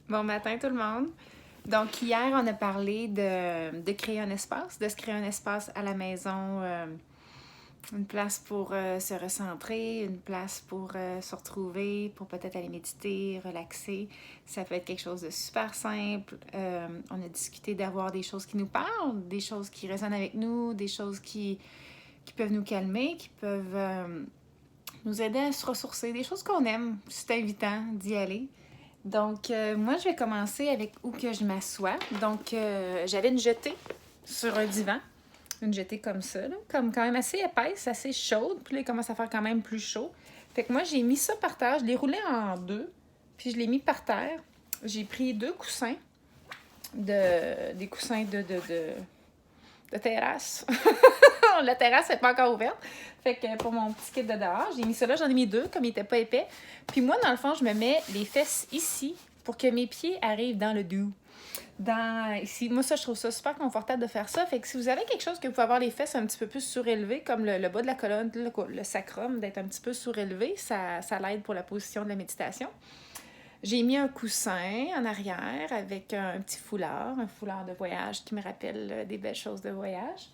Bon matin tout le monde. Donc hier, on a parlé de créer un espace, de se créer un espace à la maison, une place pour se recentrer, une place pour se retrouver, pour peut-être aller méditer, relaxer. Ça peut être quelque chose de super simple. On a discuté d'avoir des choses qui nous parlent, des choses qui résonnent avec nous, des choses qui peuvent nous calmer, qui peuvent nous aider à se ressourcer, des choses qu'on aime. C'est invitant d'y aller. Donc, moi, je vais commencer avec où que je m'assois. Donc, j'avais une jetée sur un divan. Une jetée comme ça, là, comme quand même assez épaisse, assez chaude. Puis là, il commence à faire quand même plus chaud. Fait que moi, j'ai mis ça par terre. Je l'ai roulé en deux. Puis je l'ai mis par terre. J'ai pris deux coussins, des coussins de terrasse. La terrasse n'est pas encore ouverte. Fait que pour mon petit kit de dehors, j'ai mis ça là. J'en ai mis deux, comme il n'était pas épais. Puis moi, dans le fond, je me mets les fesses ici pour que mes pieds arrivent dans le doux. Ici, moi, ça, je trouve ça super confortable de faire ça. Fait que si vous avez quelque chose que vous pouvez avoir les fesses un petit peu plus surélevées, comme le bas de la colonne, le sacrum, d'être un petit peu surélevé, ça l'aide pour la position de la méditation. J'ai mis un coussin en arrière avec un petit foulard, un foulard de voyage qui me rappelle des belles choses de voyage.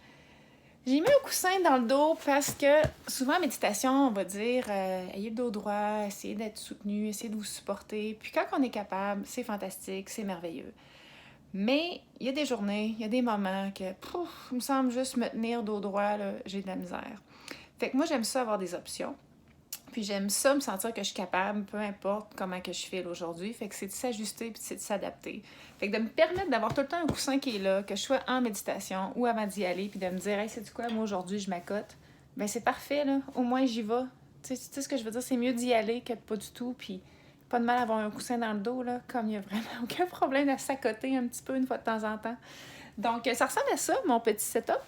J'ai mis un coussin dans le dos parce que souvent en méditation, on va dire ayez le dos droit, essayez d'être soutenu, essayez de vous supporter. Puis quand on est capable, c'est fantastique, c'est merveilleux. Mais il y a des journées, il y a des moments que, il me semble juste me tenir dos droit, là, j'ai de la misère. Fait que moi, j'aime ça avoir des options. Puis j'aime ça me sentir que je suis capable, peu importe comment que je file aujourd'hui. Fait que c'est de s'ajuster puis c'est de s'adapter. Fait que de me permettre d'avoir tout le temps un coussin qui est là, que je sois en méditation ou avant d'y aller, puis de me dire, hey, sais-tu quoi, moi aujourd'hui, je m'accote. Ben c'est parfait, là. Au moins, j'y vais. Tu sais ce que je veux dire, c'est mieux d'y aller que de pas du tout. Puis pas de mal à avoir un coussin dans le dos, là, comme il n'y a vraiment aucun problème à s'accoter un petit peu une fois de temps en temps. Donc, ça ressemble à ça, mon petit setup.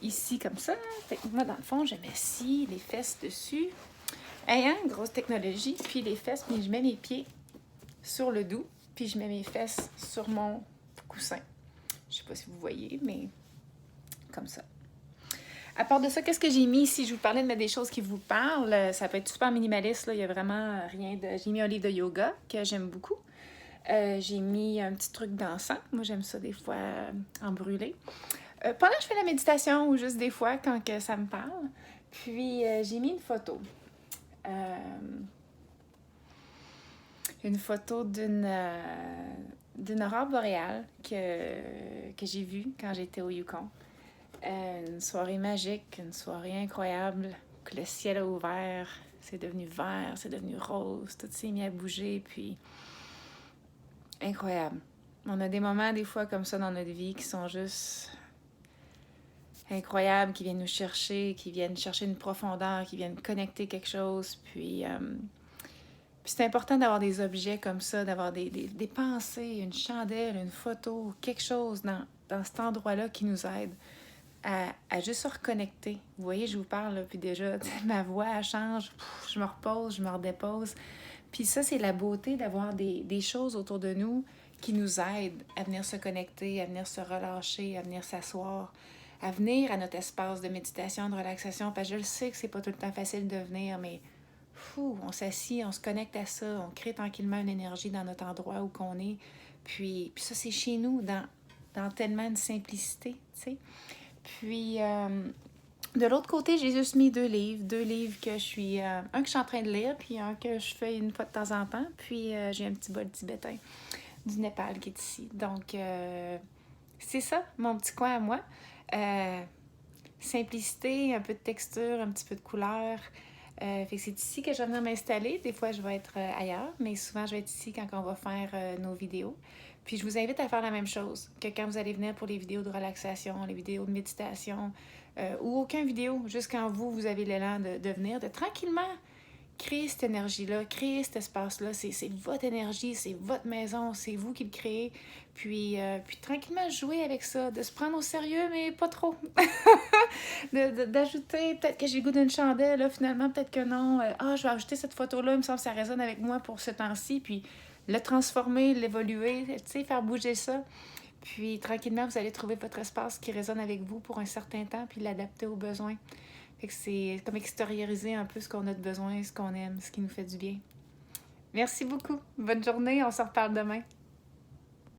Ici, comme ça. Fait que moi, dans le fond, je mets ici, les fesses dessus. Ayant une grosse technologie, puis les fesses, puis je mets mes pieds sur le dos, puis je mets mes fesses sur mon coussin. Je sais pas si vous voyez, mais comme ça. À part de ça, qu'est-ce que j'ai mis ici? Je vous parlais de mettre des choses qui vous parlent. Ça peut être super minimaliste, là. Il y a vraiment rien de... J'ai mis un livre de yoga que j'aime beaucoup. J'ai mis un petit truc d'encens. Moi, j'aime ça des fois en brûler. Pendant que je fais la méditation ou juste des fois quand que ça me parle. Puis, j'ai mis une photo. Une photo d'une aurore boréale que j'ai vue quand j'étais au Yukon. Une soirée magique, une soirée incroyable, que le ciel a ouvert, c'est devenu vert, c'est devenu rose, tout s'est mis à bouger, puis incroyable. On a des moments des fois comme ça dans notre vie qui sont juste incroyables, qui viennent nous chercher, qui viennent chercher une profondeur, qui viennent connecter quelque chose, puis c'est important d'avoir des objets comme ça, d'avoir des pensées, une chandelle, une photo, quelque chose dans cet endroit-là qui nous aide à juste se reconnecter. Vous voyez, je vous parle, là, puis déjà, ma voix, elle change, je me repose, je me redépose. Puis ça, c'est la beauté d'avoir des choses autour de nous qui nous aident à venir se connecter, à venir se relâcher, à venir s'asseoir, à venir à notre espace de méditation, de relaxation. Parce que je le sais que c'est pas tout le temps facile de venir, mais on s'assit, on se connecte à ça, on crée tranquillement une énergie dans notre endroit où qu'on est. Puis ça, c'est chez nous, dans tellement de simplicité, tu sais. Puis, de l'autre côté, j'ai juste mis deux livres que je suis... un que je suis en train de lire, puis un que je fais une fois de temps en temps. Puis, j'ai un petit bol tibétain du Népal qui est ici. Donc, c'est ça, mon petit coin à moi. Simplicité, un peu de texture, un petit peu de couleur. Fait que c'est ici que je vais venir m'installer. Des fois, je vais être ailleurs, mais souvent, je vais être ici quand on va faire nos vidéos. Puis, je vous invite à faire la même chose que quand vous allez venir pour les vidéos de relaxation, les vidéos de méditation, ou aucune vidéo, juste quand vous avez l'élan de venir, de tranquillement créer cette énergie-là, créer cet espace-là. C'est votre énergie, c'est votre maison, c'est vous qui le créez. Puis tranquillement jouer avec ça, de se prendre au sérieux, mais pas trop. D'ajouter, peut-être que j'ai le goût d'une chandelle, là, finalement, peut-être que non. Je vais ajouter cette photo-là, il me semble que ça résonne avec moi pour ce temps-ci. Puis le transformer, l'évoluer, tu sais, faire bouger ça. Puis tranquillement, vous allez trouver votre espace qui résonne avec vous pour un certain temps, puis l'adapter aux besoins. Fait que c'est comme extérioriser un peu ce qu'on a de besoin, ce qu'on aime, ce qui nous fait du bien. Merci beaucoup. Bonne journée. On se reparle demain.